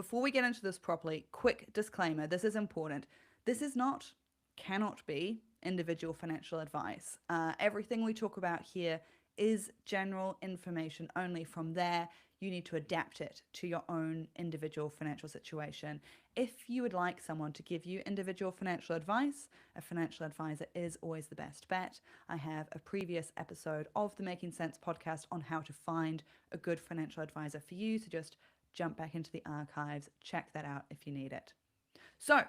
before we get into this properly, quick disclaimer, this is important. This is not, cannot be individual financial advice. Everything we talk about here is general information only. From there, you need to adapt it to your own individual financial situation. If you would like someone to give you individual financial advice, a financial advisor is always the best bet. I have a previous episode of the Making Sense podcast on how to find a good financial advisor for you. So just jump back into the archives, check that out if you need it. So,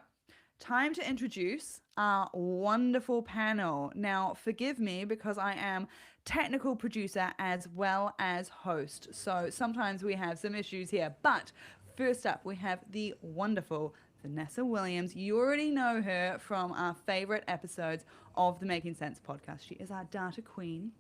time to introduce our wonderful panel. Now, forgive me because I am technical producer as well as host. So sometimes we have some issues here. But first up, we have the wonderful Vanessa Williams. You already know her from our favorite episodes of the Making Sense podcast. She is our data queen.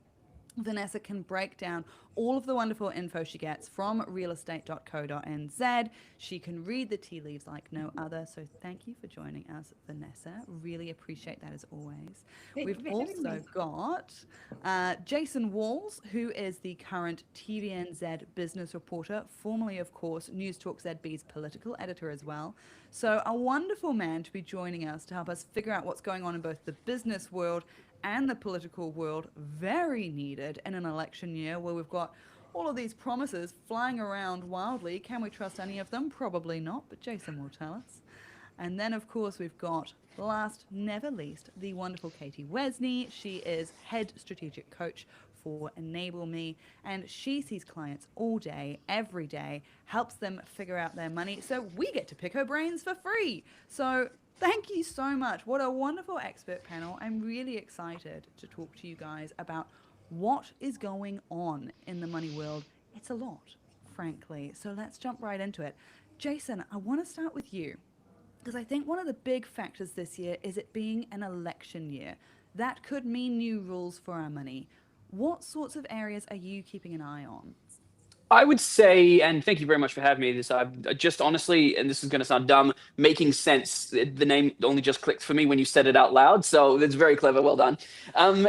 Vanessa can break down all of the wonderful info she gets from realestate.co.nz. She can read the tea leaves like no other. So thank you for joining us, Vanessa. Really appreciate that as always. We've also got Jason Walls, who is the current TVNZ business reporter, formerly, of course, News Talk ZB's political editor as well. So a wonderful man to be joining us to help us figure out what's going on in both the business world and the political world. Very needed in an election year where we've got all of these promises flying around wildly. Can we trust any of them? Probably not, but Jason will tell us. And then, of course, we've got, last never least, the wonderful Katie Wesney. She is head strategic coach for Enable Me, and she sees clients all day, every day, helps them figure out their money. So we get to pick her brains for free. So thank you so much. What a wonderful expert panel. I'm really excited to talk to you guys about what is going on in the money world. It's a lot, frankly. So let's jump right into it. Jason, I want to start with you because I think one of the big factors this year is it being an election year. That could mean new rules for our money. What sorts of areas are you keeping an eye on? I would say, and thank you very much for having me. I've just honestly, and this is going to sound dumb, Making Sense. The name only just clicked for me when you said it out loud, so it's very clever. Well done.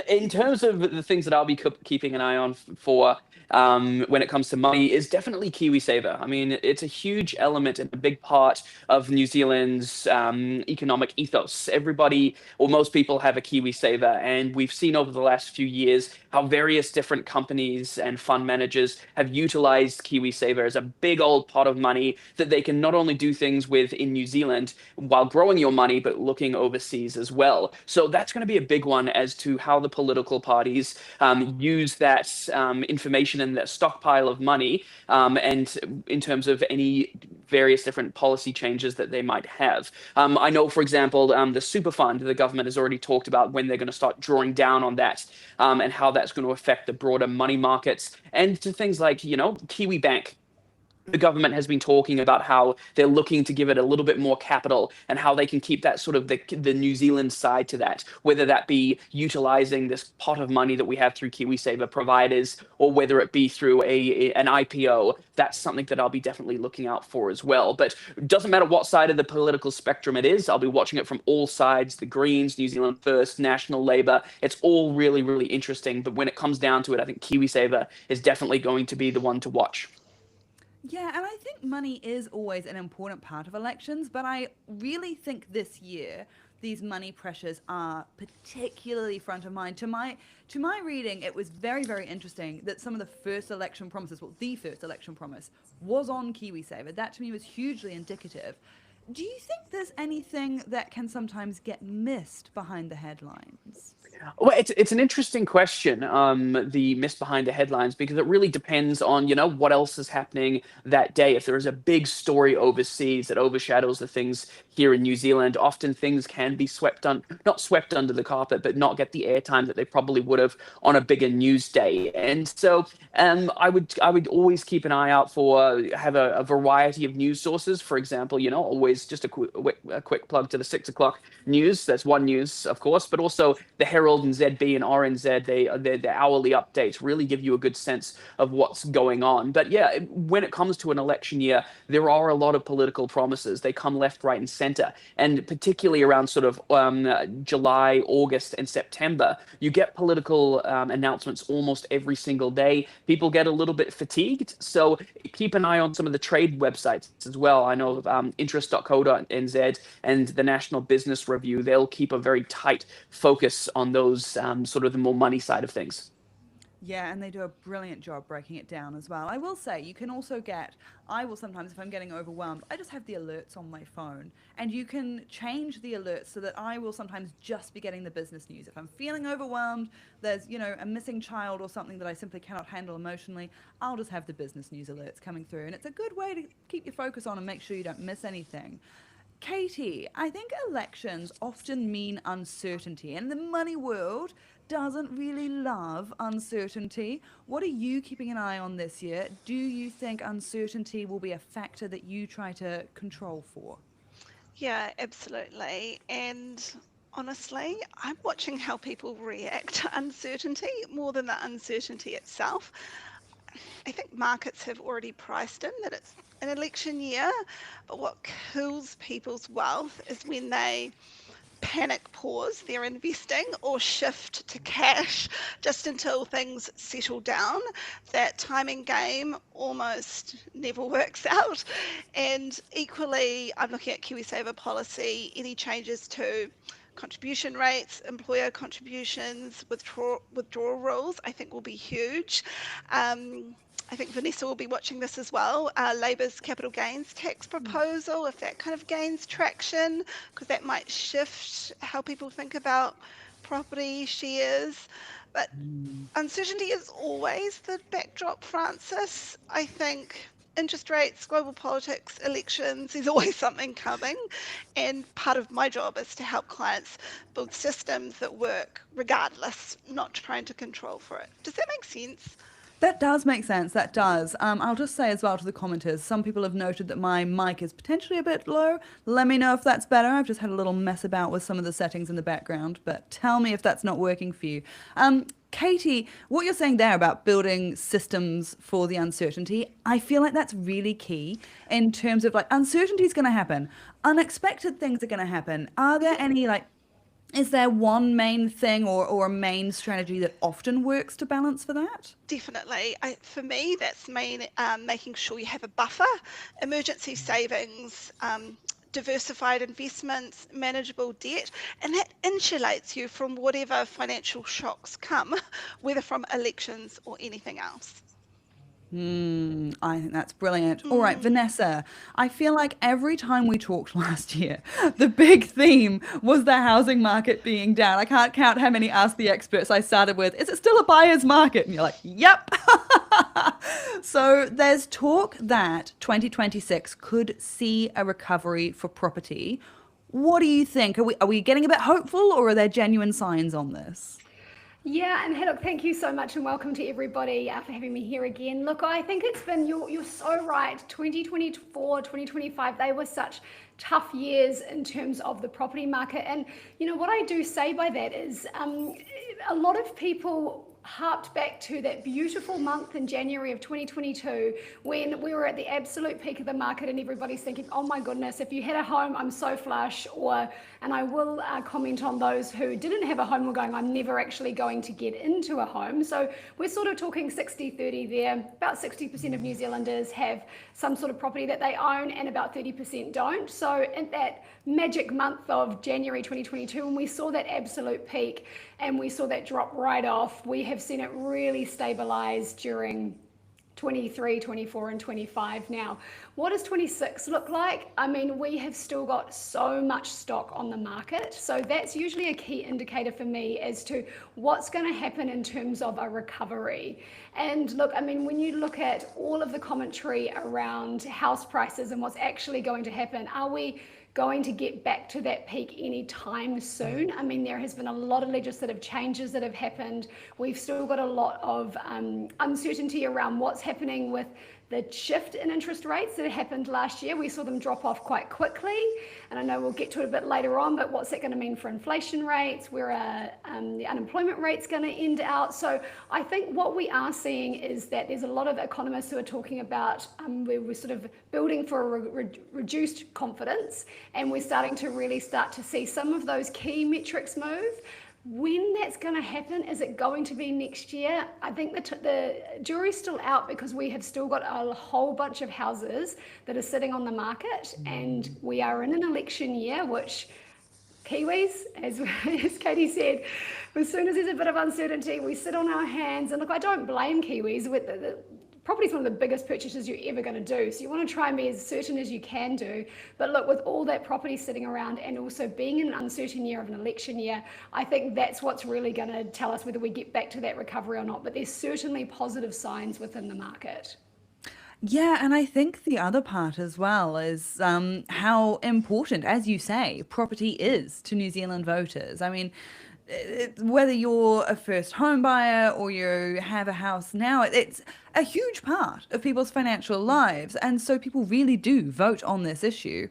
In terms of the things that I'll be keeping an eye on for when it comes to money is definitely KiwiSaver. I mean, it's a huge element and a big part of New Zealand's economic ethos. Everybody, or most people, have a KiwiSaver, and we've seen over the last few years how various different companies and fund managers have utilized KiwiSaver as a big old pot of money that they can not only do things with in New Zealand while growing your money, but looking overseas as well. So that's going to be a big one as to how the political parties use that information and that stockpile of money, and in terms of any various different policy changes that they might have. I know, for example, the super fund, the government has already talked about when they're going to start drawing down on that, and how that's going to affect the broader money markets, and to things like, Kiwi Bank. The government has been talking about how they're looking to give it a little bit more capital and how they can keep that sort of the New Zealand side to that, whether that be utilizing this pot of money that we have through KiwiSaver providers, or whether it be through an IPO. That's something that I'll be definitely looking out for as well. But it doesn't matter what side of the political spectrum it is. I'll be watching it from all sides, the Greens, New Zealand First, National Labour. It's all really, really interesting. But when it comes down to it, I think KiwiSaver is definitely going to be the one to watch. Yeah, and I think money is always an important part of elections, but I really think this year these money pressures are particularly front of mind. To my reading, it was very, very interesting that some of the first election promises, well, the first election promise was on KiwiSaver. That to me was hugely indicative. Do you think there's anything that can sometimes get missed behind the headlines? Well, it's an interesting question, the mist behind the headlines, because it really depends on, what else is happening that day. If there is a big story overseas that overshadows the things here in New Zealand, often things can be not swept under the carpet, but not get the airtime that they probably would have on a bigger news day. And so I would always keep an eye out for, have a variety of news sources. For example, always just a quick plug to the 6 o'clock news. That's one news, of course, but also the Herald and ZB and RNZ, their hourly updates really give you a good sense of what's going on. But yeah, when it comes to an election year, there are a lot of political promises. They come left, right, and center. And particularly around sort of July, August, and September, you get political announcements almost every single day. People get a little bit fatigued. So keep an eye on some of the trade websites as well. I know interest.co.nz and the National Business Review, they'll keep a very tight focus on those sort of the more money side of things. Yeah, and they do a brilliant job breaking it down as well. I will say, you can also get, I will sometimes, if I'm getting overwhelmed, I just have the alerts on my phone. And you can change the alerts so that I will sometimes just be getting the business news. If I'm feeling overwhelmed, there's, a missing child or something that I simply cannot handle emotionally, I'll just have the business news alerts coming through. And it's a good way to keep your focus on and make sure you don't miss anything. Katie, I think elections often mean uncertainty, and the money world doesn't really love uncertainty. What are you keeping an eye on this year? Do you think uncertainty will be a factor that you try to control for? Yeah, absolutely. And honestly, I'm watching how people react to uncertainty more than the uncertainty itself. I think markets have already priced in that it's an election year, but what kills people's wealth is when they panic pause their investing or shift to cash just until things settle down. That timing game almost never works out. And equally, I'm looking at KiwiSaver policy, any changes to contribution rates, employer contributions, withdrawal rules, I think will be huge. I think Vanessa will be watching this as well. Labour's capital gains tax proposal, if that kind of gains traction, because that might shift how people think about property shares. But uncertainty is always the backdrop, Francis. I think interest rates, global politics, elections, there's always something coming. And part of my job is to help clients build systems that work regardless, not trying to control for it. Does that make sense? That does make sense. That does. I'll just say as well to the commenters, some people have noted that my mic is potentially a bit low. Let me know if that's better. I've just had a little mess about with some of the settings in the background, but tell me if that's not working for you. Katie, what you're saying there about building systems for the uncertainty, I feel like that's really key in terms of like uncertainty is going to happen. Unexpected things are going to happen. Are there any is there one main thing or a main strategy that often works to balance for that? Definitely. For me, that's making sure you have a buffer, emergency savings, diversified investments, manageable debt, and that insulates you from whatever financial shocks come, whether from elections or anything else. I think that's brilliant. All right, Vanessa, I feel like every time we talked last year, the big theme was the housing market being down. I can't count how many Ask the Experts I started with. Is it still a buyer's market? And you're like, yep. So there's talk that 2026 could see a recovery for property. What do you think? Are we getting a bit hopeful, or are there genuine signs on this? Yeah, and hey, look, thank you so much and welcome to everybody for having me here again. Look, I think it's been, you're so right, 2024, 2025, they were such tough years in terms of the property market. And, what I do say by that is a lot of people harped back to that beautiful month in January of 2022 when we were at the absolute peak of the market and everybody's thinking, oh my goodness, if you had a home, I'm so flush. And I will comment on those who didn't have a home were going, I'm never actually going to get into a home. So we're sort of talking 60-30 there. About 60% of New Zealanders have some sort of property that they own and about 30% don't. So in that magic month of January 2022, when we saw that absolute peak and we saw that drop right off, we have seen it really stabilize during 23, 24 and 25 now. What does 26 look like? I mean, we have still got so much stock on the market. So that's usually a key indicator for me as to what's going to happen in terms of a recovery. And look, I mean, when you look at all of the commentary around house prices and what's actually going to happen, are we going to get back to that peak anytime soon? I mean, there has been a lot of legislative changes that have happened. We've still got a lot of uncertainty around what's happening with the shift in interest rates that happened last year. We saw them drop off quite quickly, and I know we'll get to it a bit later on, but what's that going to mean for inflation rates? Where are the unemployment rates going to end out? So I think what we are seeing is that there's a lot of economists who are talking about we're sort of building for a reduced confidence, and we're starting to really start to see some of those key metrics move. When that's going to happen, is it going to be next year? I think the jury's still out, because we have still got a whole bunch of houses that are sitting on the market, and we are in an election year, which Kiwis, as Katie said, as soon as there's a bit of uncertainty, we sit on our hands. And look, I don't blame Kiwis. With property is one of the biggest purchases you're ever going to do. So you want to try and be as certain as you can do. But look, with all that property sitting around, and also being in an uncertain year of an election year, I think that's what's really going to tell us whether we get back to that recovery or not. But there's certainly positive signs within the market. Yeah, and I think the other part as well is how important, as you say, property is to New Zealand voters. I mean, whether you're a first home buyer or you have a house now, it's a huge part of people's financial lives. And so people really do vote on this issue.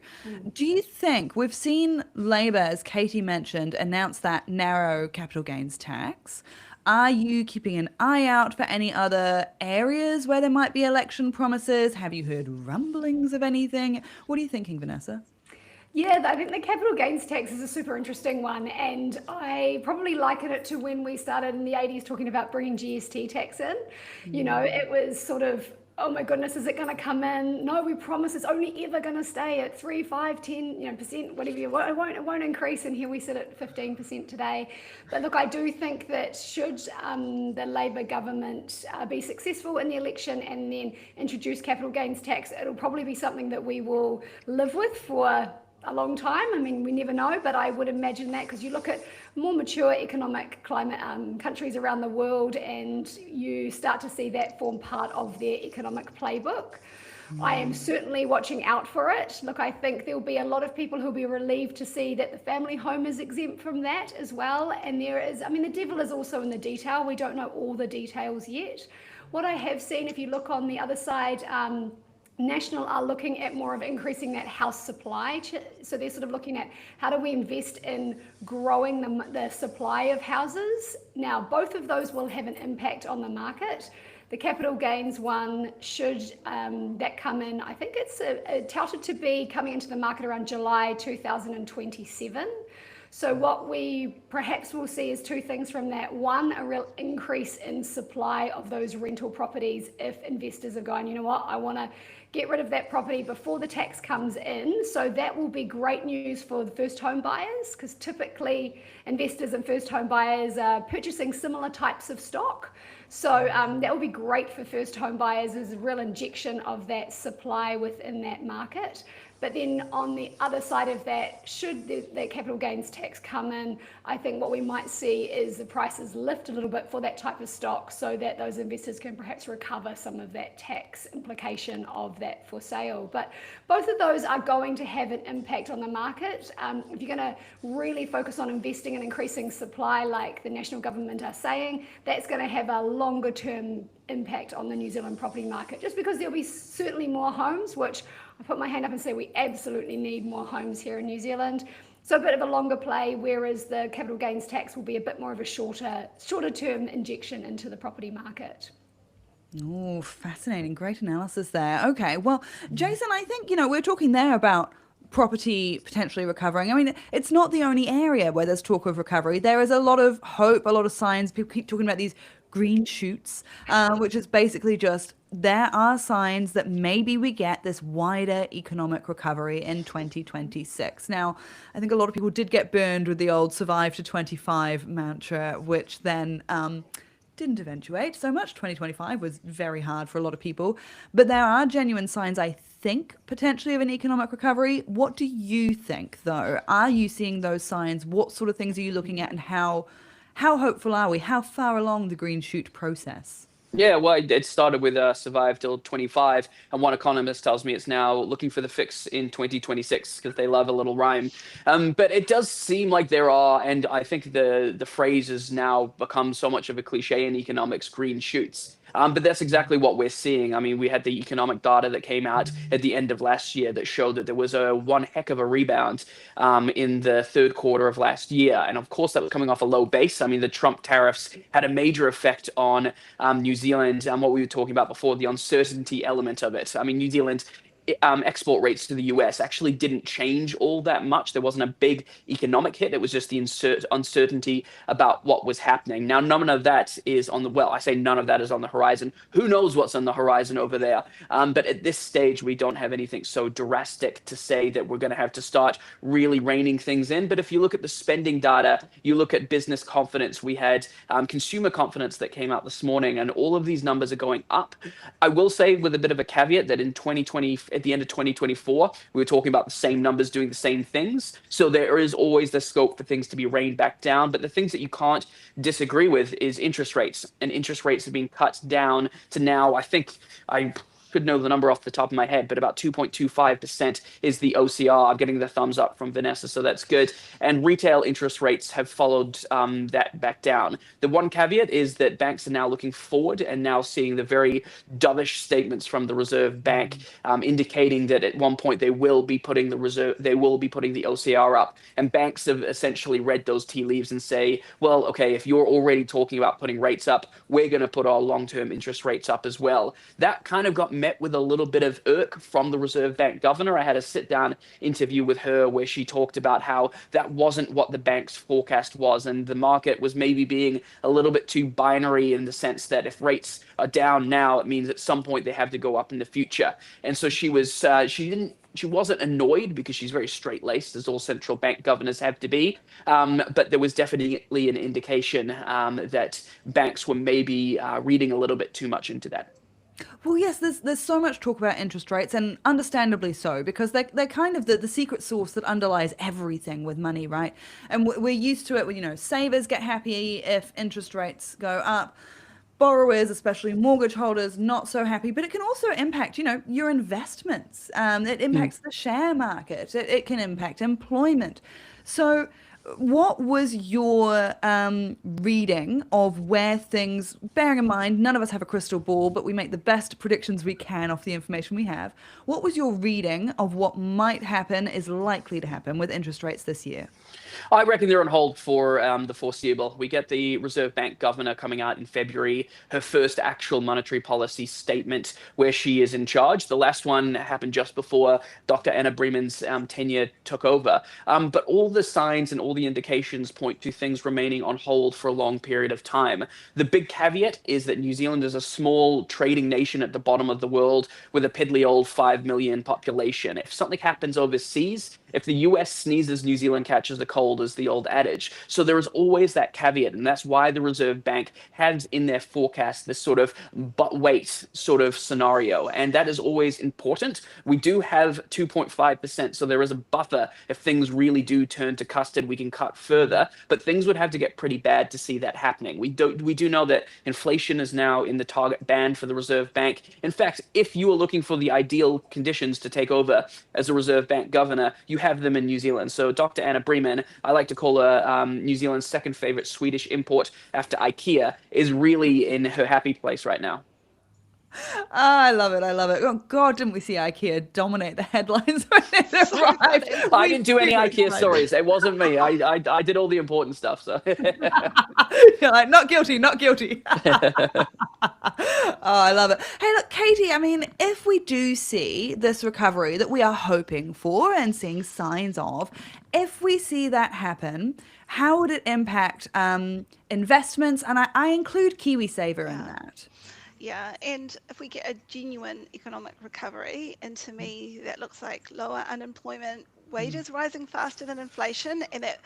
Do you think we've seen Labour, as Katie mentioned, announce that narrow capital gains tax? Are you keeping an eye out for any other areas where there might be election promises? Have you heard rumblings of anything? What are you thinking, Vanessa? Yeah, I think the capital gains tax is a super interesting one, and I probably liken it to when we started in the 80s talking about bringing GST tax in. You know, it was sort of, oh my goodness, is it going to come in? No, we promise it's only ever going to stay at 3, 5, 10, percent, whatever you want. It won't increase, and here we sit at 15% today. But look, I do think that should the Labour government be successful in the election and then introduce capital gains tax, it'll probably be something that we will live with for a long time. I mean, we never know, but I would imagine that, because you look at more mature economic climate countries around the world, and you start to see that form part of their economic playbook. I am certainly watching out for it. Look, I think there'll be a lot of people who'll be relieved to see that the family home is exempt from that as well. And there is, I mean, the devil is also in the detail. We don't know all the details yet. What I have seen, if you look on the other side, National are looking at more of increasing that house supply. So they're sort of looking at how do we invest in growing the supply of houses. Now, both of those will have an impact on the market. The capital gains one, should that come in, I think it's touted to be coming into the market around July 2027. So what we perhaps will see is two things from that. One, a real increase in supply of those rental properties if investors are going, you know what, I want to get rid of that property before the tax comes in. So that will be great news for the first home buyers, because typically investors and first home buyers are purchasing similar types of stock. So that will be great for first home buyers as a real injection of that supply within that market. But then on the other side of that, should the capital gains tax come in, I think what we might see is the prices lift a little bit for that type of stock, so that those investors can perhaps recover some of that tax implication of that for sale. But both of those are going to have an impact on the market. If you're going to really focus on investing and increasing supply like the national government are saying, that's going to have a longer term impact on the New Zealand property market, just because there'll be certainly more homes, which I put my hand up and say we absolutely need more homes here in New Zealand. So a bit of a longer play, whereas the capital gains tax will be a bit more of a shorter term injection into the property market. Oh, fascinating. Great analysis there. Okay, well, Jason, I think, we're talking there about property potentially recovering. I mean, it's not the only area where there's talk of recovery. There is a lot of hope, a lot of signs. People keep talking about these green shoots, which is basically just there are signs that maybe we get this wider economic recovery in 2026. Now, I think a lot of people did get burned with the old survive to 25 mantra, which then didn't eventuate so much. 2025 was very hard for a lot of people, but there are genuine signs, I think, potentially of an economic recovery. What do you think, though? Are you seeing those signs? What sort of things are you looking at, and how hopeful are we? How far along the green shoot process? Yeah, well, it started with survive till 25, and one economist tells me it's now looking for the fix in 2026 because they love a little rhyme. But it does seem like there are, and I think the phrase has now become so much of a cliche in economics, green shoots. But that's exactly what we're seeing. I mean, we had the economic data that came out at the end of last year that showed that there was a one heck of a rebound in the third quarter of last year. And of course, that was coming off a low base. I mean, the Trump tariffs had a major effect on New Zealand, what we were talking about before, the uncertainty element of it. I mean, New Zealand export rates to the US actually didn't change all that much. There wasn't a big economic hit. It was just the uncertainty about what was happening. Now, none of that is on the, well, I say none of that is on the horizon. Who knows what's on the horizon over there? But at this stage, we don't have anything so drastic to say that we're going to have to start really reining things in. But if you look at the spending data, you look at business confidence, we had consumer confidence that came out this morning, and all of these numbers are going up. I will say with a bit of a caveat that in 2020, at the end of 2024, we were talking about the same numbers doing the same things. So there is always the scope for things to be reined back down. But the things that you can't disagree with is interest rates. And interest rates have been cut down to now, I think, I should know the number off the top of my head, but about 2.25% is the OCR. I'm getting the thumbs up from Vanessa, so that's good. And retail interest rates have followed that back down. The one caveat is that banks are now looking forward and now seeing the very dovish statements from the Reserve Bank, indicating that at one point they will be putting the OCR up. And banks have essentially read those tea leaves and say, well, okay, if you're already talking about putting rates up, we're going to put our long-term interest rates up as well. That kind of got met with a little bit of irk from the Reserve Bank governor. I had a sit-down interview with her where she talked about how that wasn't what the bank's forecast was, and the market was maybe being a little bit too binary in the sense that if rates are down now, it means at some point they have to go up in the future. And so she wasn't annoyed because she's very straight-laced, as all central bank governors have to be. But there was definitely an indication that banks were maybe reading a little bit too much into that. Well, yes, there's so much talk about interest rates, and understandably so, because they're kind of the secret sauce that underlies everything with money, right? And we're used to it. Savers get happy if interest rates go up. Borrowers, especially mortgage holders, not so happy. But it can also impact, your investments. It impacts the share market. It can impact employment. So what was your reading of where things, bearing in mind, none of us have a crystal ball, but we make the best predictions we can off the information we have. What was your reading of what might happen, is likely to happen with interest rates this year? I reckon they're on hold for the foreseeable. We get the Reserve Bank governor coming out in February, her first actual monetary policy statement where she is in charge. The last one happened just before Dr. Anna Bremen's tenure took over. But all the signs and all the indications point to things remaining on hold for a long period of time. The big caveat is that New Zealand is a small trading nation at the bottom of the world with a piddly old 5 million population. If something happens overseas, if the US sneezes, New Zealand catches the cold, is the old adage. So there is always that caveat, and that's why the Reserve Bank has in their forecast this sort of but wait sort of scenario, and that is always important. We do have 2.5%, so there is a buffer. If things really do turn to custard, we can cut further, but things would have to get pretty bad to see that happening. We do know that inflation is now in the target band for the Reserve Bank. In fact, if you are looking for the ideal conditions to take over as a Reserve Bank governor, you have them in New Zealand. So Dr. Anna Bremen, I like to call her New Zealand's second favorite Swedish import after IKEA, is really in her happy place right now. I love it. I love it. Oh, God, didn't we see IKEA dominate the headlines when it arrived? I didn't do any IKEA stories. It wasn't me. I did all the important stuff. So You're like, not guilty, not guilty. Oh, I love it. Hey, look, Katie, I mean, if we do see this recovery that we are hoping for and seeing signs of, if we see that happen, how would it impact investments? And I include KiwiSaver in that. Yeah, and if we get a genuine economic recovery, and to me that looks like lower unemployment, wages rising faster than inflation, and that,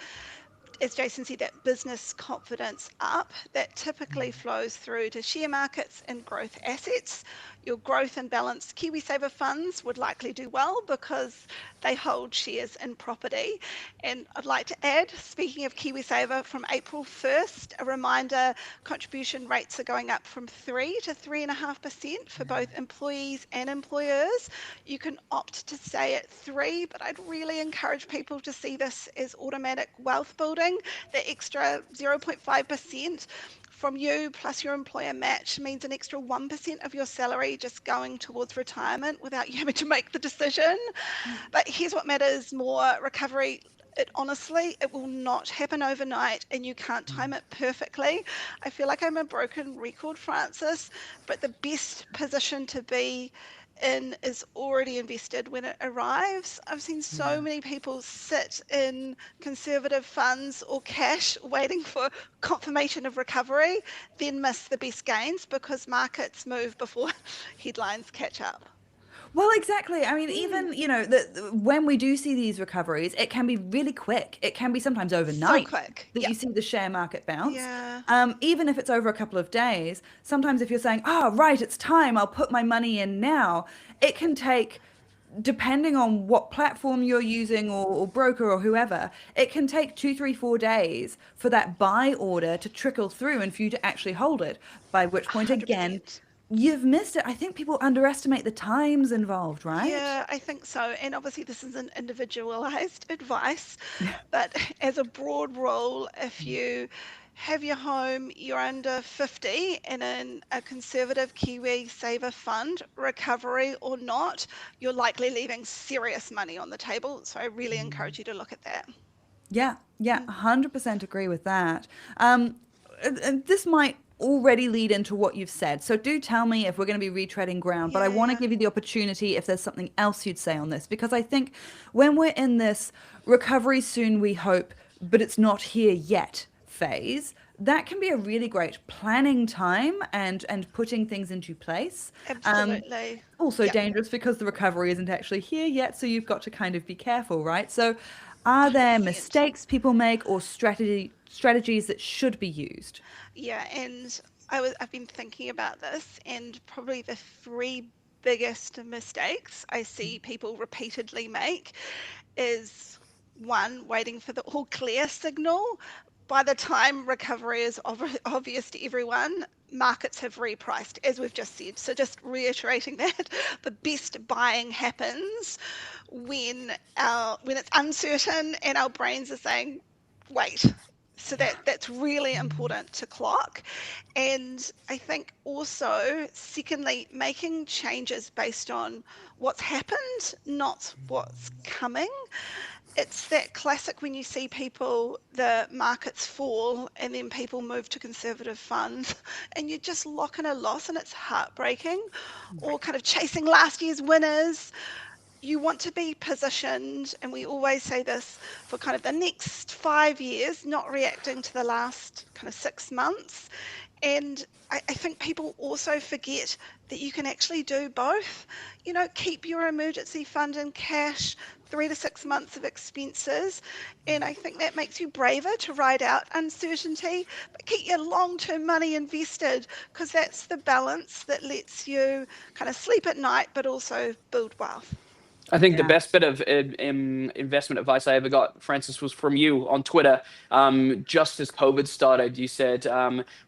as Jason said, that business confidence up, that typically flows through to share markets and growth assets. Your growth and balanced KiwiSaver funds would likely do well because they hold shares in property. And I'd like to add, speaking of KiwiSaver, from April 1st, a reminder, contribution rates are going up from 3 to 3.5% for both employees and employers. You can opt to stay at 3, but I'd really encourage people to see this as automatic wealth building. The extra 0.5% from you plus your employer match means an extra 1% of your salary just going towards retirement without you having to make the decision. But here's what matters more: recovery. It will not happen overnight, and you can't time it perfectly. I feel like I'm a broken record, Francis, but the best position to be in is already invested when it arrives. I've seen so many people sit in conservative funds or cash waiting for confirmation of recovery, then miss the best gains because markets move before headlines catch up. Well, exactly. I mean, even, when we do see these recoveries, it can be really quick. It can be sometimes overnight quick. that Yeah. you see the share market bounce. Yeah. Even if it's over a couple of days, sometimes if you're saying, oh, right, it's time, I'll put my money in now, it can take, depending on what platform you're using or broker or whoever, it can take 2, 3, 4 days for that buy order to trickle through and for you to actually hold it, by which point, again, 100%. you've missed it. I think people underestimate the times involved, right? Yeah, I think so. And obviously, this is an individualized advice, but as a broad rule, if you have your home, you're under 50 and in a conservative KiwiSaver fund, recovery or not, you're likely leaving serious money on the table. So I really encourage you to look at that. Yeah, 100% agree with that. And this might already lead into what you've said. So do tell me if we're going to be retreading ground, but I want to Yeah. give you the opportunity if there's something else you'd say on this, because I think when we're in this recovery soon, we hope, but it's not here yet phase, that can be a really great planning time and putting things into place. Absolutely. Also Yep. dangerous because the recovery isn't actually here yet, so you've got to kind of be careful, right? So are there 100%. mistakes people make or strategies that should be used? Yeah, and I've been thinking about this, and probably the three biggest mistakes I see people repeatedly make is one, waiting for the all clear signal. By the time recovery is obvious to everyone, markets have repriced, as we've just said. So just reiterating that, the best buying happens when it's uncertain and our brains are saying, wait. So that's really important to clock. And I think also, secondly, making changes based on what's happened, not what's coming. It's that classic when you see people, the markets fall and then people move to conservative funds and you just lock in a loss and it's heartbreaking, or kind of chasing last year's winners. You want to be positioned, and we always say this, for kind of the next 5 years, not reacting to the last kind of 6 months. And I think people also forget that you can actually do both. Keep your emergency fund in cash, 3 to 6 months of expenses. And I think that makes you braver to ride out uncertainty, but keep your long-term money invested, because that's the balance that lets you kind of sleep at night, but also build wealth. I think the Yeah. best bit of investment advice I ever got, Francis, was from you on Twitter. Just as COVID started, you said,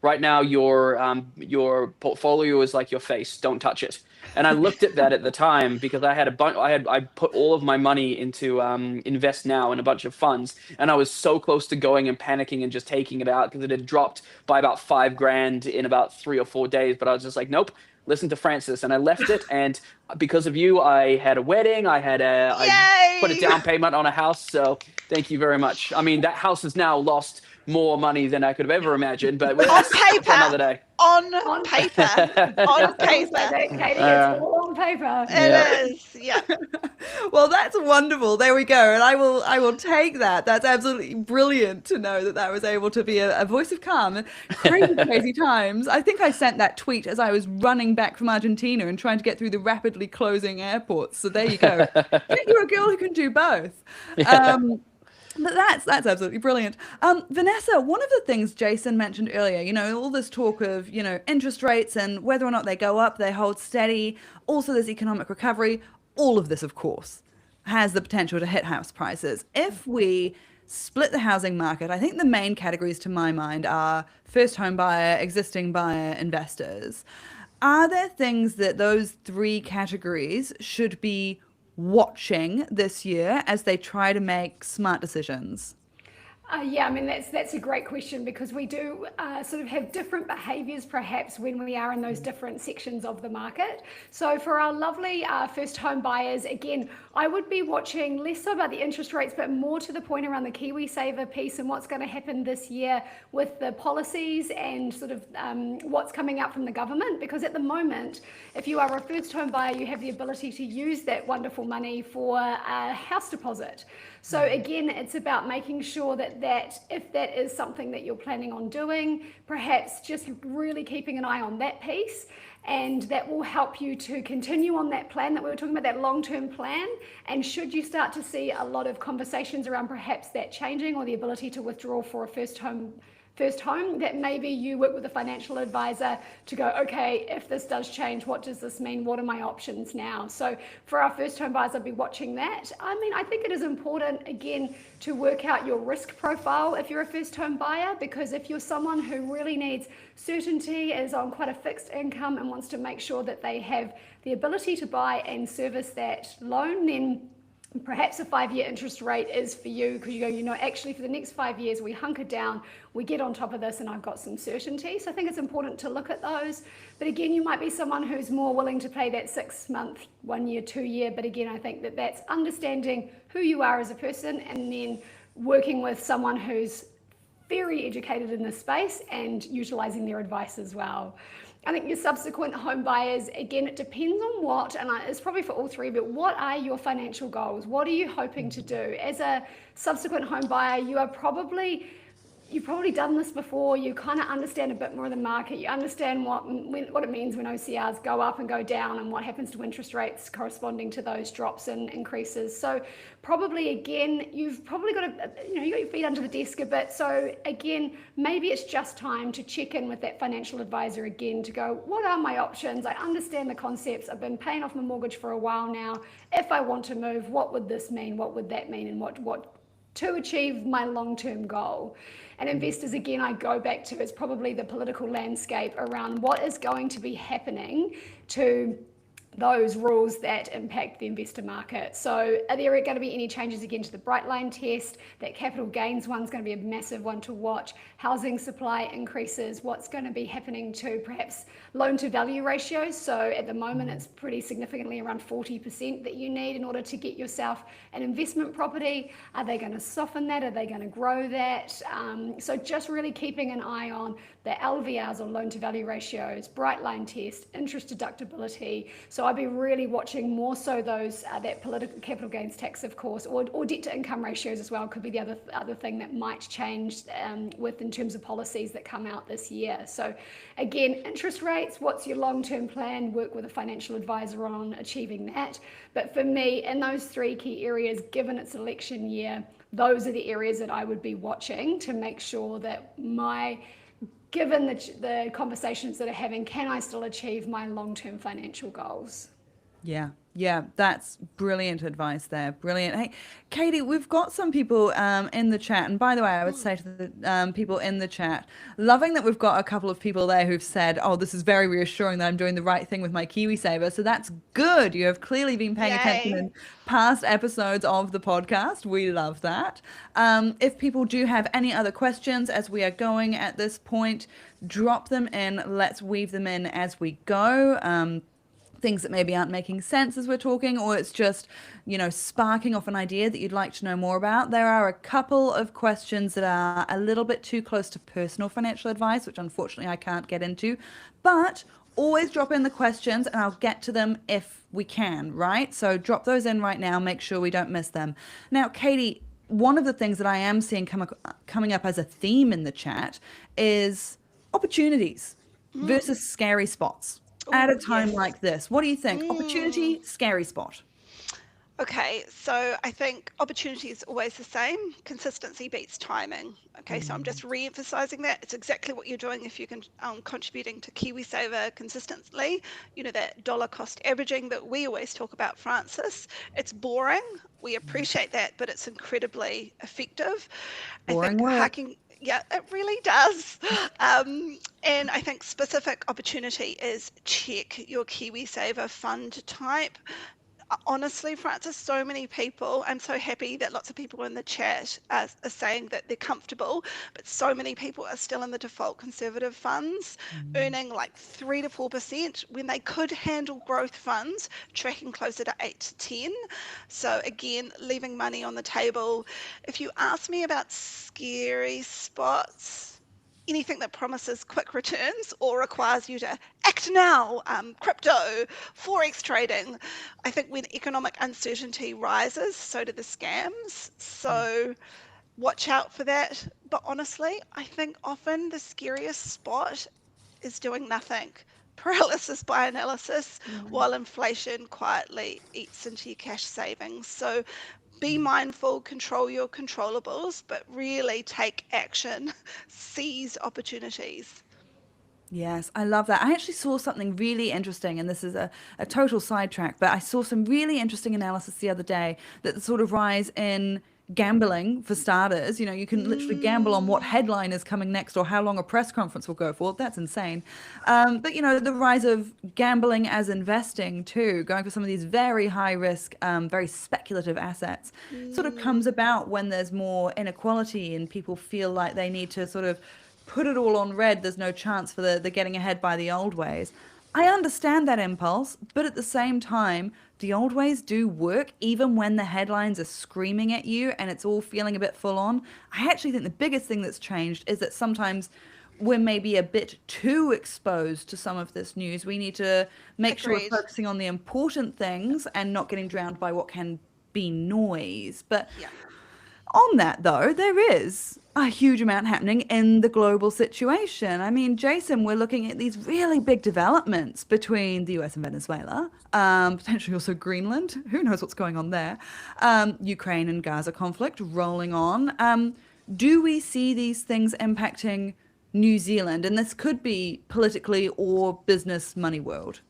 "Right now your portfolio is like your face. Don't touch it." And I looked at that at the time because I had I put all of my money into Invest Now in a bunch of funds, and I was so close to going and panicking and just taking it out because it had dropped by about $5,000 in about 3 or 4 days. But I was just like, nope. Listen to Francis, and I left it. And because of you, I had a wedding. I put a Yay! down payment on a house. So thank you very much. I mean, that house has now lost more money than I could have ever imagined. But On that's for paper. another day. On paper. On Say paper. that, Katie, it's all on paper. It is. Yeah. Well, that's wonderful. There we go. And I will take that. That's absolutely brilliant to know that was able to be a voice of calm. Crazy times. I think I sent that tweet as I was running back from Argentina and trying to get through the rapidly closing airports. So there you go. Get you a girl who can do both. But that's absolutely brilliant. Vanessa, one of the things Jason mentioned earlier, all this talk of, interest rates and whether or not they go up, they hold steady. Also, there's economic recovery. All of this, of course, has the potential to hit house prices. If we split the housing market, I think the main categories to my mind are first home buyer, existing buyer, investors. Are there things that those three categories should be watching this year as they try to make smart decisions? Yeah, I mean, that's a great question, because we do sort of have different behaviours perhaps when we are in those different sections of the market. So for our lovely first home buyers, again, I would be watching less so about the interest rates, but more to the point around the KiwiSaver piece and what's going to happen this year with the policies and sort of what's coming out from the government. Because at the moment, if you are a first home buyer, you have the ability to use that wonderful money for a house deposit. So again, it's about making sure that if that is something that you're planning on doing, perhaps just really keeping an eye on that piece, and that will help you to continue on that plan that we were talking about, that long-term plan. And should you start to see a lot of conversations around perhaps that changing or the ability to withdraw for a first home, that maybe you work with a financial advisor to go, okay, if this does change, what does this mean? What are my options now? So for our first home buyers, I'll be watching that. I mean, I think it is important, again, to work out your risk profile if you're a first home buyer, because if you're someone who really needs certainty, is on quite a fixed income and wants to make sure that they have the ability to buy and service that loan, then perhaps a 5-year interest rate is for you, because you go, actually for the next 5 years we hunker down, we get on top of this, and I've got some certainty. So I think it's important to look at those. But again, you might be someone who's more willing to pay that 6 month, 1 year, 2 year. But again, I think that that's understanding who you are as a person, and then working with someone who's very educated in this space and utilizing their advice as well. I think your subsequent home buyers, again, it depends on what, and it's probably for all three, but what are your financial goals? What are you hoping to do? As a subsequent home buyer, you've probably done this before. You kind of understand a bit more of the market. You understand what it means when OCRs go up and go down, and what happens to interest rates corresponding to those drops and increases. So probably, again, you've probably got you got your feet under the desk a bit. So again, maybe it's just time to check in with that financial advisor again to go, what are my options? I understand the concepts. I've been paying off my mortgage for a while now. If I want to move, what would this mean? What would that mean? And what to achieve my long-term goal? And investors, again, I go back to, it's probably the political landscape around what is going to be happening to those rules that impact the investor market. So are there going to be any changes again to the bright line test? That capital gains one's going to be a massive one to watch. Housing supply increases. What's going to be happening to perhaps loan to value ratios? So at the moment, it's pretty significantly around 40% that you need in order to get yourself an investment property. Are they going to soften that? Are they going to grow that? So just really keeping an eye on the LVRs, or loan to value ratios, bright line test, interest deductibility. So I'd be really watching more so those, that political capital gains tax, of course, or debt to income ratios as well, could be the other thing that might change in terms of policies that come out this year. So again, interest rates, what's your long-term plan? Work with a financial advisor on achieving that. But for me, in those three key areas, given it's election year, those are the areas that I would be watching to make sure that given the conversations that are having, can I still achieve my long-term financial goals? Yeah, that's brilliant advice there. Brilliant. Hey, Katie, we've got some people in the chat. And by the way, I would say to the people in the chat, loving that we've got a couple of people there who've said, oh, this is very reassuring that I'm doing the right thing with my KiwiSaver. So that's good. You have clearly been paying attention in past episodes of the podcast. We love that. If people do have any other questions as we are going at this point, drop them in. Let's weave them in as we go. Things that maybe aren't making sense as we're talking, or it's just, sparking off an idea that you'd like to know more about. There are a couple of questions that are a little bit too close to personal financial advice, which unfortunately I can't get into, but always drop in the questions and I'll get to them if we can, right? So drop those in right now, make sure we don't miss them. Now, Katie, one of the things that I am seeing coming up as a theme in the chat is opportunities versus scary spots. At a time like this, what do you think? Opportunity, scary spot? Okay, so I think opportunity is always the same. Consistency beats timing. Okay, so I'm just re-emphasizing that. It's exactly what you're doing if you're contributing to KiwiSaver consistently. That dollar cost averaging that we always talk about, Francis. It's boring. We appreciate that, but it's incredibly effective. Boring work. Yeah, it really does. And I think specific opportunity is check your KiwiSaver fund type. Honestly, Francis, so many people, I'm so happy that lots of people in the chat are saying that they're comfortable, but so many people are still in the default conservative funds, earning like 3 to 4% when they could handle growth funds, tracking closer to 8 to 10. So again, leaving money on the table. If you ask me about scary spots, anything that promises quick returns or requires you to act now, crypto, forex trading. I think when economic uncertainty rises, so do the scams. So watch out for that. But honestly, I think often the scariest spot is doing nothing. Paralysis by analysis, while inflation quietly eats into your cash savings. So be mindful, control your controllables, but really take action, seize opportunities. Yes, I love that. I actually saw something really interesting, and this is a total sidetrack, but I saw some really interesting analysis the other day that the sort of rise in gambling, for starters, you can literally gamble on what headline is coming next or how long a press conference will go for. That's insane. But, the rise of gambling as investing too, going for some of these very high risk, very speculative assets, sort of comes about when there's more inequality and people feel like they need to sort of put it all on red. There's no chance for the getting ahead by the old ways. I understand that impulse, but at the same time, the old ways do work even when the headlines are screaming at you and it's all feeling a bit full on. I actually think the biggest thing that's changed is that sometimes we're maybe a bit too exposed to some of this news. We need to make sure we're Agreed. focusing on the important things and not getting drowned by what can be noise. But Yeah. on that, though, there is a huge amount happening in the global situation. I mean, Jason, we're looking at these really big developments between the US and Venezuela, potentially also Greenland. Who knows what's going on there? Ukraine and Gaza conflict rolling on. Do we see these things impacting New Zealand? And this could be politically or business money world.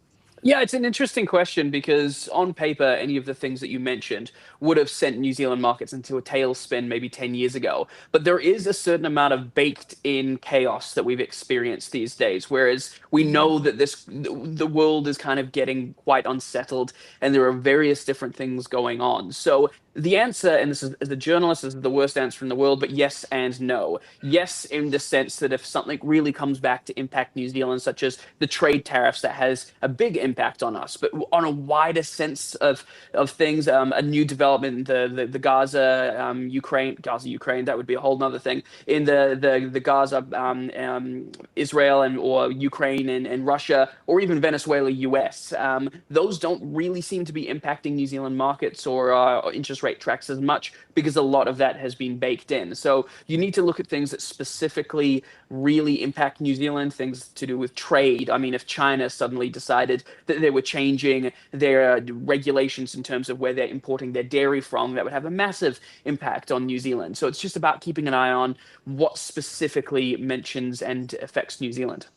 Yeah, it's an interesting question because on paper, any of the things that you mentioned would have sent New Zealand markets into a tailspin maybe 10 years ago. But there is a certain amount of baked in chaos that we've experienced these days. Whereas we know that the world is kind of getting quite unsettled and there are various different things going on. So the answer, and this is, as a journalist, this is the worst answer in the world, but yes and no. Yes, in the sense that if something really comes back to impact New Zealand, such as the trade tariffs, that has a big impact on us. But on a wider sense of things, a new development, the Gaza, Ukraine, that would be a whole nother thing. In the Gaza, Israel and or Ukraine and Russia, or even Venezuela, US, those don't really seem to be impacting New Zealand markets or interest rate tracks as much because a lot of that has been baked in. So you need to look at things that specifically really impact New Zealand, things to do with trade. I mean, if China suddenly decided that they were changing their regulations in terms of where they're importing their dairy from, that would have a massive impact on New Zealand. So it's just about keeping an eye on what specifically mentions and affects New Zealand.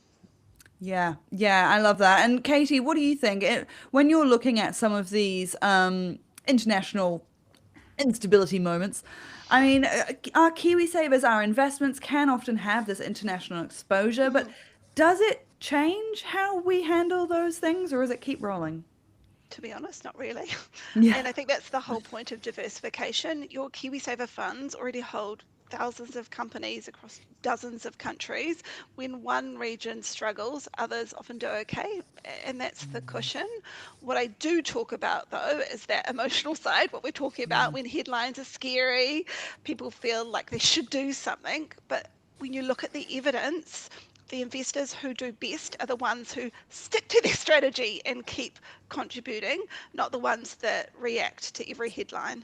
Yeah, I love that. And Katie, what do you think? When you're looking at some of these international instability moments, I mean, our KiwiSavers, our investments can often have this international exposure, but does it change how we handle those things, or does it keep rolling? To be honest, not really. Yeah. And I think that's the whole point of diversification. Your KiwiSaver funds already hold thousands of companies across dozens of countries. When one region struggles, others often do okay, and that's the cushion. What I do talk about, though, is that emotional side, what we're talking about when headlines are scary, people feel like they should do something, but when you look at the evidence, the investors who do best are the ones who stick to their strategy and keep contributing, not the ones that react to every headline.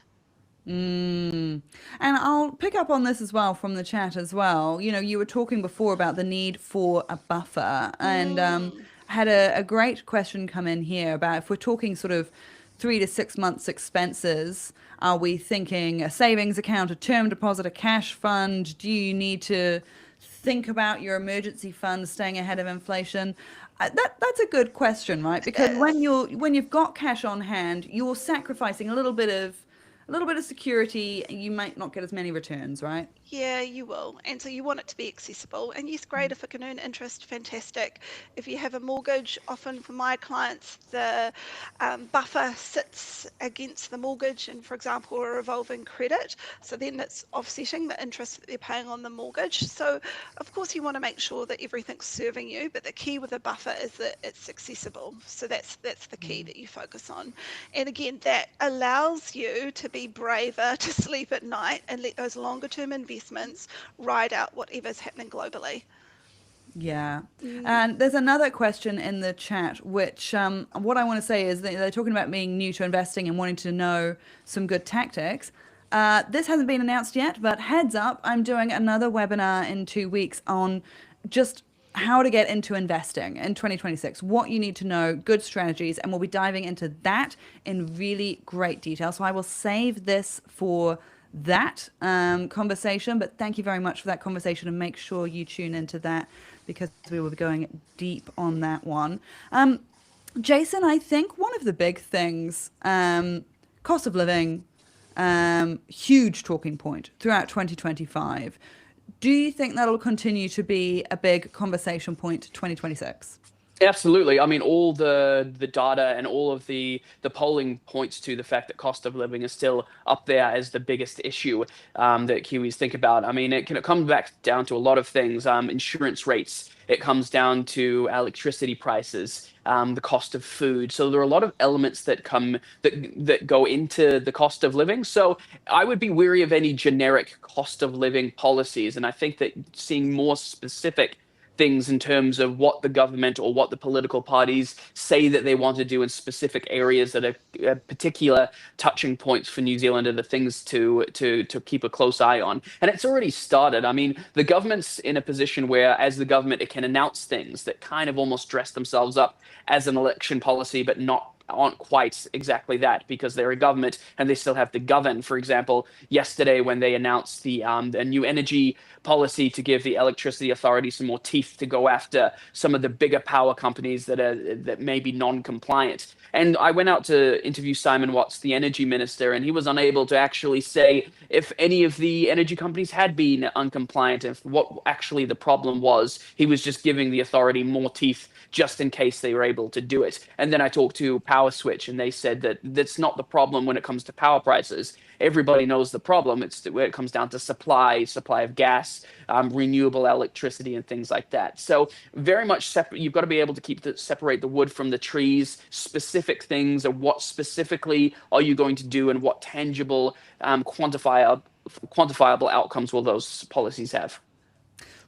And I'll pick up on this as well from the chat as well. You were talking before about the need for a buffer, and had a great question come in here about if we're talking sort of 3 to 6 months expenses, are we thinking a savings account, a term deposit, a cash fund? Do you need to think about your emergency fund staying ahead of inflation? That's a good question, right? Because when you've got cash on hand, you're sacrificing a little bit of a little bit of security, you might not get as many returns, right? Yeah, you will. And so you want it to be accessible. And yes, great, if it can earn interest, fantastic. If you have a mortgage, often for my clients, the buffer sits against the mortgage and, for example, a revolving credit. So then it's offsetting the interest that they're paying on the mortgage. So, of course, you want to make sure that everything's serving you, but the key with a buffer is that it's accessible. So that's the key that you focus on. And again, that allows you to be braver, to sleep at night and let those longer term investments ride out whatever's happening globally. Yeah. And there's another question in the chat, which what I want to say is that they're talking about being new to investing and wanting to know some good tactics. This hasn't been announced yet, but heads up, I'm doing another webinar in 2 weeks on just how to get into investing in 2026, what you need to know, good strategies, and we'll be diving into that in really great detail. So I will save this for that conversation, but thank you very much for that conversation, and make sure you tune into that because we will be going deep on that one. Jason, I think one of the big things, cost of living, huge talking point throughout 2025. Do you think that'll continue to be a big conversation point 2026? Absolutely. I mean, all the data and all of the polling points to the fact that cost of living is still up there as the biggest issue that Kiwis think about. I mean, it comes back down to a lot of things. Insurance rates. It comes down to electricity prices, the cost of food. So there are a lot of elements that go into the cost of living. So I would be wary of any generic cost of living policies, and I think that seeing more specific things in terms of what the government or what the political parties say that they want to do in specific areas that are particular touching points for New Zealand are the things to keep a close eye on. And it's already started. I mean, the government's in a position where, as the government, it can announce things that kind of almost dress themselves up as an election policy, but aren't quite exactly that, because they're a government and they still have to govern. For example, yesterday when they announced the a new energy policy to give the electricity authority some more teeth to go after some of the bigger power companies that may be non-compliant. And I went out to interview Simon Watts, the energy minister, and he was unable to actually say if any of the energy companies had been uncompliant, if what actually the problem was. He was just giving the authority more teeth just in case they were able to do it. And then I talked to Power Switch, and they said that that's not the problem when it comes to power prices. Everybody knows the problem. It's where it comes down to supply of gas, renewable electricity, and things like that. So very much separate. You've got to be able to separate the wood from the trees. Specific things, and what specifically are you going to do, and what tangible, quantifiable outcomes will those policies have?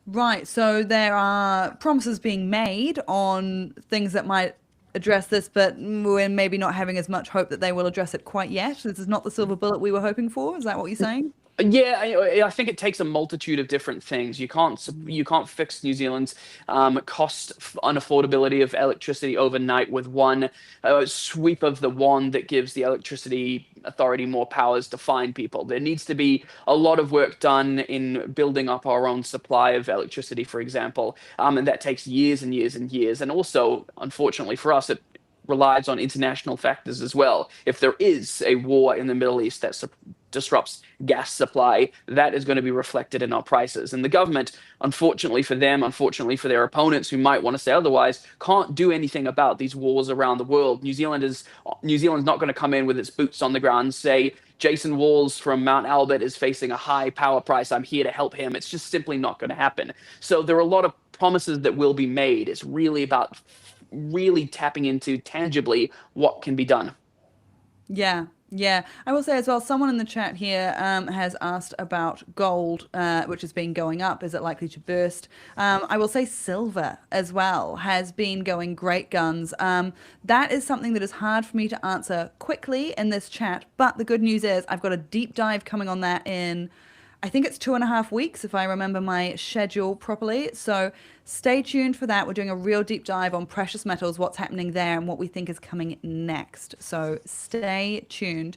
Right. So there are promises being made on things that might address this, but we're maybe not having as much hope that they will address it quite yet. This is not the silver bullet we were hoping for. Is that what you're saying? Yeah, I think it takes a multitude of different things. You can't fix New Zealand's cost unaffordability of electricity overnight with one sweep of the wand that gives the electricity authority more powers to fine people. There needs to be a lot of work done in building up our own supply of electricity, for example, and that takes years and years and years. And also, unfortunately for us, it relies on international factors as well. If there is a war in the Middle East that disrupts gas supply, that is going to be reflected in our prices. And the government, unfortunately for them, unfortunately for their opponents who might want to say otherwise, can't do anything about these wars around the world. New Zealand's not going to come in with its boots on the ground and say, Jason Walls from Mount Albert is facing a high power price, I'm here to help him. It's just simply not going to happen. So there are a lot of promises that will be made. It's really about really tapping into tangibly what can be done. Yeah. I will say as well, someone in the chat here has asked about gold, which has been going up. Is it likely to burst? I will say silver as well has been going great guns. That is something that is hard for me to answer quickly in this chat, but the good news is I've got a deep dive coming on that in, I think it's 2.5 weeks, if I remember my schedule properly. So stay tuned for that. We're doing a real deep dive on precious metals, what's happening there, and what we think is coming next. So stay tuned.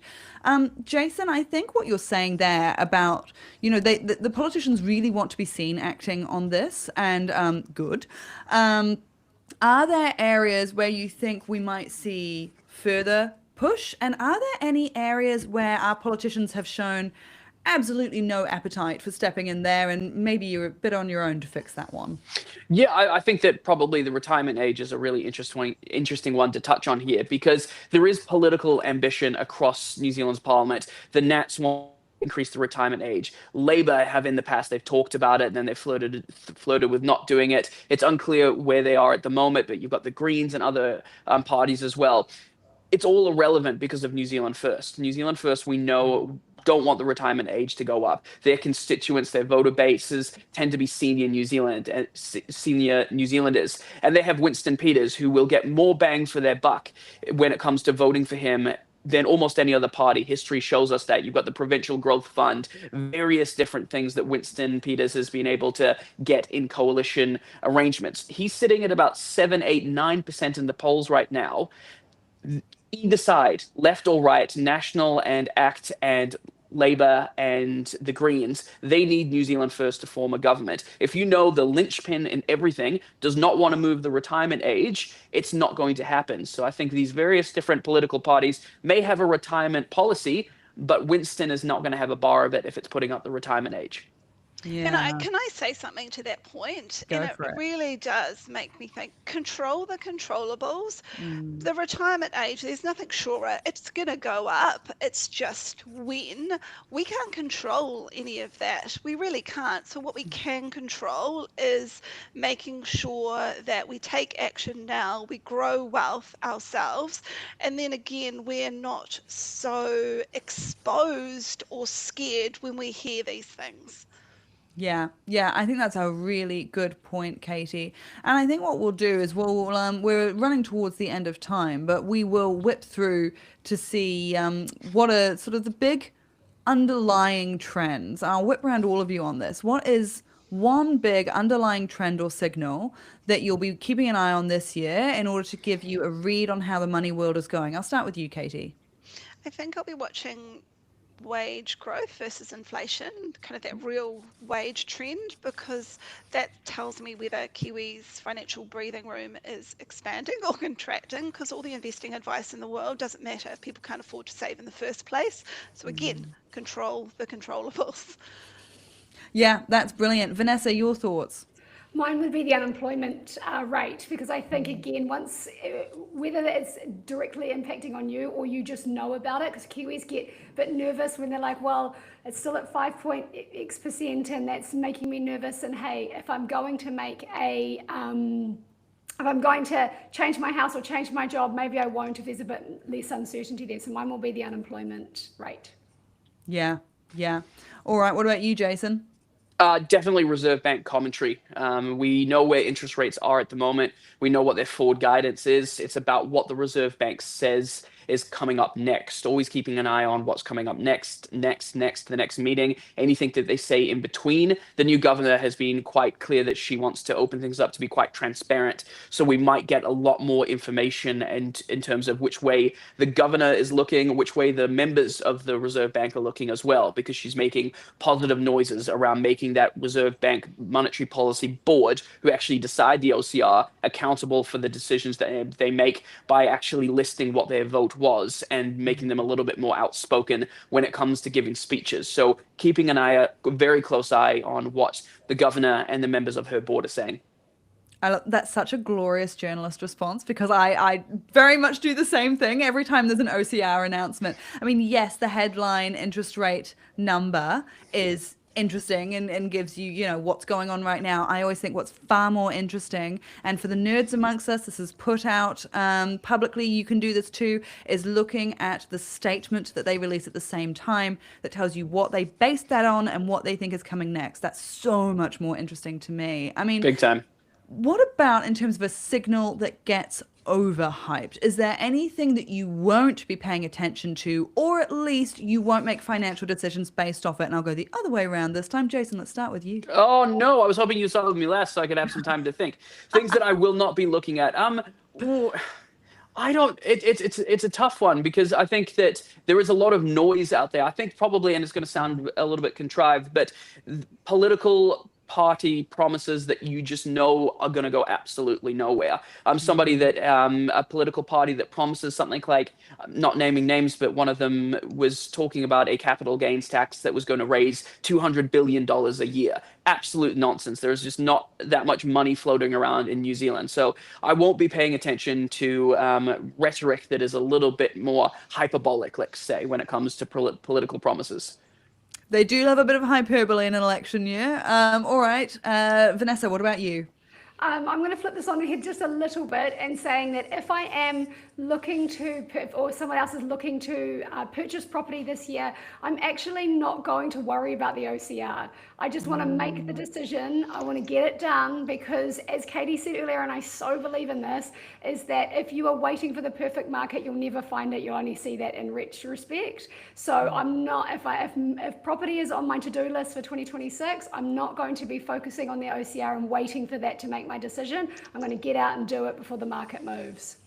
Jason, I think what you're saying there about, the politicians really want to be seen acting on this, and good. Are there areas where you think we might see further push? And are there any areas where our politicians have shown absolutely no appetite for stepping in there, and maybe you're a bit on your own to fix that one? Yeah, I think that probably the retirement age is a really interesting one to touch on here, because there is political ambition across New Zealand's parliament. The Nats want to increase the retirement age. Labour have in the past, they've talked about it, and then they've floated with not doing it. It's unclear where they are at the moment, but you've got the Greens and other parties as well. It's all irrelevant because of New Zealand First. New Zealand First, we know, don't want the retirement age to go up. Their constituents, their voter bases tend to be senior senior New Zealanders, and they have Winston Peters, who will get more bang for their buck when it comes to voting for him than almost any other party. History shows us that. You've got the Provincial Growth Fund, various different things that Winston Peters has been able to get in coalition arrangements. He's sitting at about 7, 8, 9% in the polls right now. Either side, left or right, National and ACT and Labour and the Greens, they need New Zealand First to form a government. If you know the linchpin in everything does not want to move the retirement age, it's not going to happen. So I think these various different political parties may have a retirement policy, but Winston is not going to have a bar of it if it's putting up the retirement age. Yeah. Can I say something to that point? Go And for it. really does make me think, control the controllables. The retirement age, there's nothing sure. It's going to go up. It's just when. We can't control any of that. We really can't. So what we can control is making sure that we take action now, we grow wealth ourselves, and then again, we're not so exposed or scared when we hear these things. Yeah, I think that's a really good point, Katie. And I think what we'll do is we're running towards the end of time, but we will whip through to see what are sort of the big underlying trends. I'll whip around all of you on this. What is one big underlying trend or signal that you'll be keeping an eye on this year in order to give you a read on how the money world is going? I'll start with you, Katie. I think I'll be watching wage growth versus inflation, kind of that real wage trend, because that tells me whether Kiwi's financial breathing room is expanding or contracting, because all the investing advice in the world doesn't matter if people can't afford to save in the first place. So again, control the controllables. Yeah, that's brilliant. Vanessa, your thoughts? Mine would be the unemployment rate, because I think, again, whether it's directly impacting on you or you just know about it, because Kiwis get a bit nervous when they're like, well, it's still at 5.x% and that's making me nervous. And hey, if I'm going to change my house or change my job, maybe I won't if there's a bit less uncertainty there. So mine will be the unemployment rate. Yeah. All right, what about you, Jason? Definitely Reserve Bank commentary. We know where interest rates are at the moment. We know what their forward guidance is. It's about what the Reserve Bank says is coming up next. Always keeping an eye on what's coming up next, the next meeting, anything that they say in between. The new governor has been quite clear that she wants to open things up to be quite transparent. So we might get a lot more information and in terms of which way the governor is looking, which way the members of the Reserve Bank are looking as well, because she's making positive noises around making that Reserve Bank Monetary Policy Board, who actually decide the OCR, accountable for the decisions that they make by actually listing what their vote was and making them a little bit more outspoken when it comes to giving speeches. So keeping a very close eye on what the governor and the members of her board are saying. That's such a glorious journalist response, because I very much do the same thing every time there's an OCR announcement. I mean, yes, the headline interest rate number is interesting and gives you what's going on right now. I always think what's far more interesting, and for the nerds amongst us, this is put out publicly, you can do this too, is looking at the statement that they release at the same time that tells you what they based that on and what they think is coming next. That's so much more interesting to me. I mean, Big time. What about in terms of a signal that gets overhyped? Is there anything that you won't be paying attention to, or at least you won't make financial decisions based off it? And I'll go the other way around this time. Jason, let's start with you. Oh no, I was hoping you started with me last so I could have some time to think. Things that I will not be looking at. I don't. It's a tough one, because I think that there is a lot of noise out there. I think probably, and it's going to sound a little bit contrived, but political party promises that you just know are going to go absolutely nowhere. I'm somebody that a political party that promises something like, not naming names, but one of them was talking about a capital gains tax that was going to raise $200 billion a year. Absolute nonsense. There's just not that much money floating around in New Zealand. So I won't be paying attention to rhetoric that is a little bit more hyperbolic, let's say, when it comes to political promises. They do love a bit of hyperbole in an election year. All right. Vanessa, what about you? I'm going to flip this on the head just a little bit and saying that if I am looking to, or someone else is looking to purchase property this year, I'm actually not going to worry about the OCR. I just want to make the decision. I want to get it done because, as Katie said earlier, and I so believe in this, is that if you are waiting for the perfect market, you'll never find it. You'll only see that in retrospect. So I'm not, if property is on my to-do list for 2026, I'm not going to be focusing on the OCR and waiting for that to make my decision. I'm going to get out and do it before the market moves.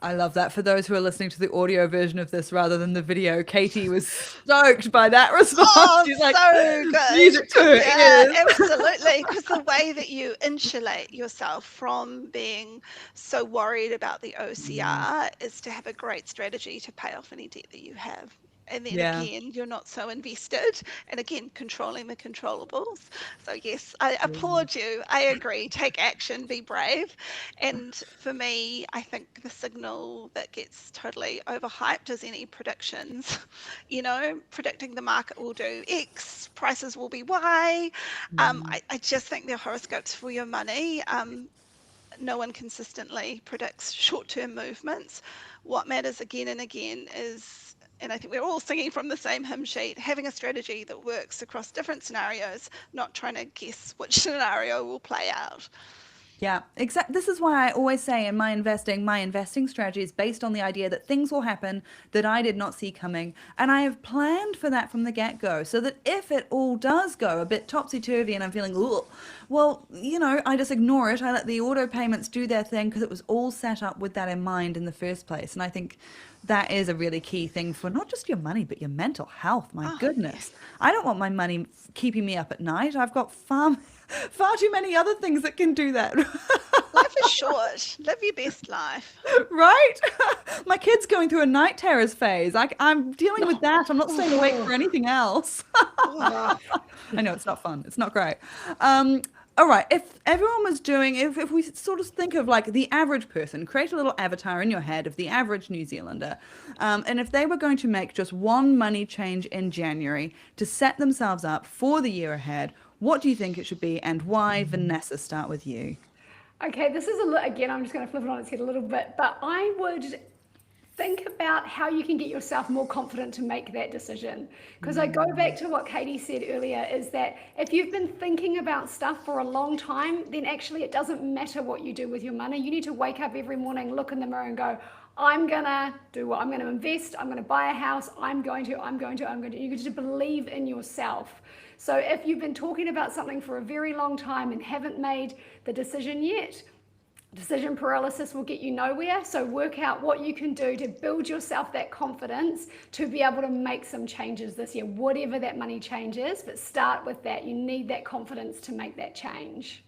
I love that. For those who are listening to the audio version of this rather than the video, Katie was stoked by that response. Oh, She's like, so good. music to her ears. Absolutely. Because the way that you insulate yourself from being so worried about the OCR is to have a great strategy to pay off any debt that you have. And then again, you're not so invested. And again, controlling the controllables. So yes, I applaud you. I agree. Take action, be brave. And for me, I think the signal that gets totally overhyped is any predictions. You know, predicting the market will do X, prices will be Y. I just think they're horoscopes for your money. No one consistently predicts short-term movements. What matters again and again is, and I think we're all singing from the same hymn sheet, having a strategy that works across different scenarios, not trying to guess which scenario will play out. Yeah, exactly. This is why I always say in my investing strategy is based on the idea that things will happen that I did not see coming. And I have planned for that from the get-go so that if it all does go a bit topsy-turvy and I'm feeling, ugh, well, you know, I just ignore it. I let the auto payments do their thing because it was all set up with that in mind in the first place. And I think that is a really key thing for not just your money, but your mental health. My goodness. I don't want my money keeping me up at night. I've got far too many other things that can do that. Life is short. Live your best life. Right? My kid's going through a night terrors phase. I'm dealing with that. I'm not staying awake for anything else. I know it's not fun. It's not great. All right. If everyone was doing, if we sort of think of like the average person, create a little avatar in your head of the average New Zealander. And if they were going to make just one money change in January to set themselves up for the year ahead, what do you think it should be and why? Vanessa, start with you. Okay, this is again, I'm just going to flip it on its head a little bit, but I would think about how you can get yourself more confident to make that decision. Because I go back to what Katie said earlier, is that if you've been thinking about stuff for a long time, then actually it doesn't matter what you do with your money. You need to wake up every morning, look in the mirror and go, I'm going to do what? I'm going to invest, I'm going to buy a house, I'm going to. You need to believe in yourself. So if you've been talking about something for a very long time and haven't made the decision yet, decision paralysis will get you nowhere. So work out what you can do to build yourself that confidence to be able to make some changes this year, whatever that money change is, but start with that. You need that confidence to make that change.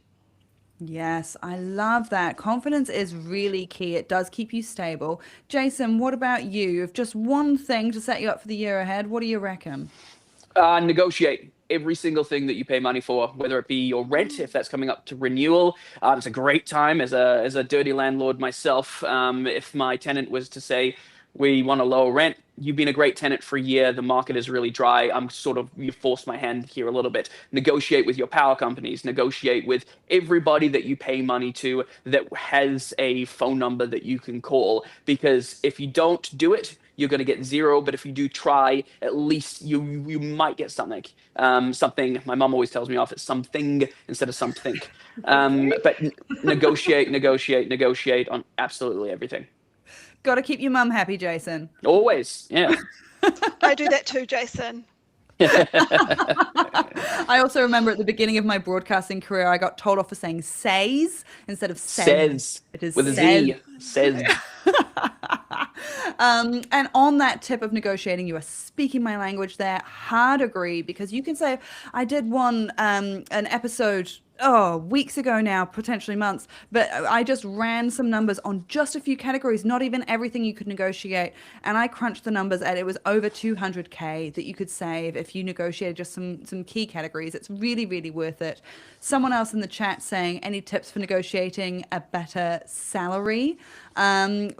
Yes, I love that. Confidence is really key. It does keep you stable. Jason, what about you? If just one thing to set you up for the year ahead, what do you reckon? Negotiate every single thing that you pay money for, whether it be your rent, if that's coming up to renewal. It's a great time as a dirty landlord myself. If my tenant was to say, we want a lower rent, you've been a great tenant for a year, the market is really dry, you forced my hand here a little bit. Negotiate with your power companies, negotiate with everybody that you pay money to that has a phone number that you can call, because if you don't do it, you're going to get zero. But if you do try, at least you might get something. Something, my mom always tells me off, it's something instead of something. But negotiate on absolutely everything. Got to keep your mum happy, Jason. Always, yeah. I do that too, Jason. I also remember at the beginning of my broadcasting career, I got told off for saying says instead of says. Says. It is with says. a Z. Says. And on that tip of negotiating, you are speaking my language there. Hard agree, because you can say, I did one an episode weeks ago now, potentially months, but I just ran some numbers on just a few categories, not even everything you could negotiate. And I crunched the numbers and it was over 200K that you could save if you negotiated just some key categories. It's really, really worth it. Someone else in the chat saying, any tips for negotiating a better salary? I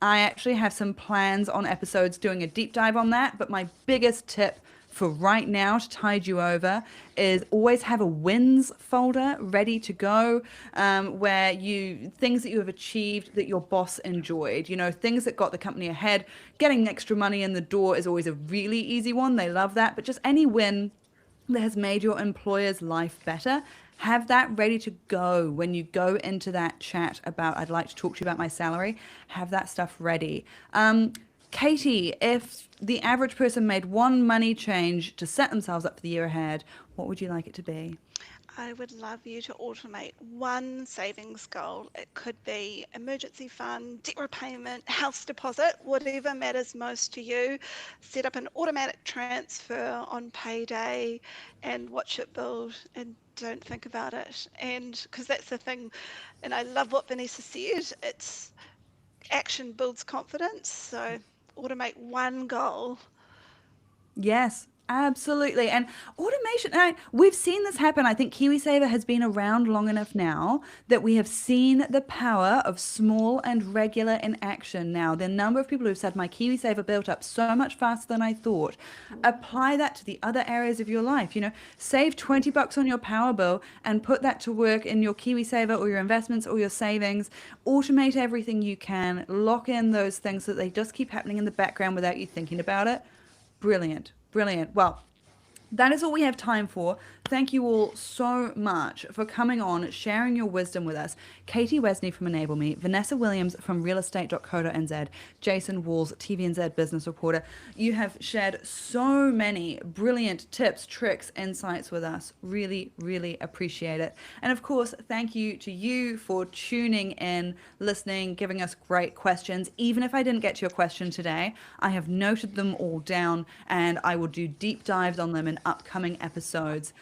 actually have some plans on episodes doing a deep dive on that, but my biggest tip for right now to tide you over is always have a wins folder ready to go, where things that you have achieved that your boss enjoyed, things that got the company ahead. Getting extra money in the door is always a really easy one. They love that. But just any win that has made your employer's life better, have that ready to go when you go into that chat about, I'd like to talk to you about my salary. Have that stuff ready. Katie, if the average person made one money change to set themselves up for the year ahead, what would you like it to be? I would love you to automate one savings goal. It could be emergency fund, debt repayment, house deposit, whatever matters most to you. Set up an automatic transfer on payday and watch it build, and don't think about it. And because that's the thing, and I love what Vanessa said, it's action builds confidence. So automate one goal. Yes, absolutely. And automation, we've seen this happen. I think KiwiSaver has been around long enough now that we have seen the power of small and regular in action now. The number of people who've said, my KiwiSaver built up so much faster than I thought. Apply that to the other areas of your life. Save $20 on your power bill and put that to work in your KiwiSaver or your investments or your savings. Automate everything you can. Lock in those things so that they just keep happening in the background without you thinking about it. Brilliant. Brilliant. Well, that is all we have time for. Thank you all so much for coming on, sharing your wisdom with us. Katie Wesney from Enable Me, Vanessa Williams from realestate.co.nz, Jason Walls, TVNZ business reporter. You have shared so many brilliant tips, tricks, insights with us. Really, really appreciate it. And of course, thank you to you for tuning in, listening, giving us great questions. Even if I didn't get to your question today, I have noted them all down and I will do deep dives on them in upcoming episodes.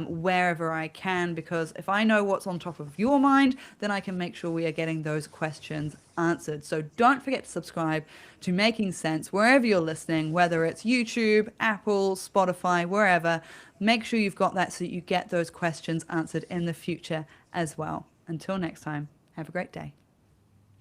Wherever I can, because if I know what's on top of your mind, then I can make sure we are getting those questions answered. So don't forget to subscribe to Making Sense wherever you're listening, whether it's YouTube, Apple, Spotify, wherever. Make sure you've got that so that you get those questions answered in the future as well. Until next time, have a great day.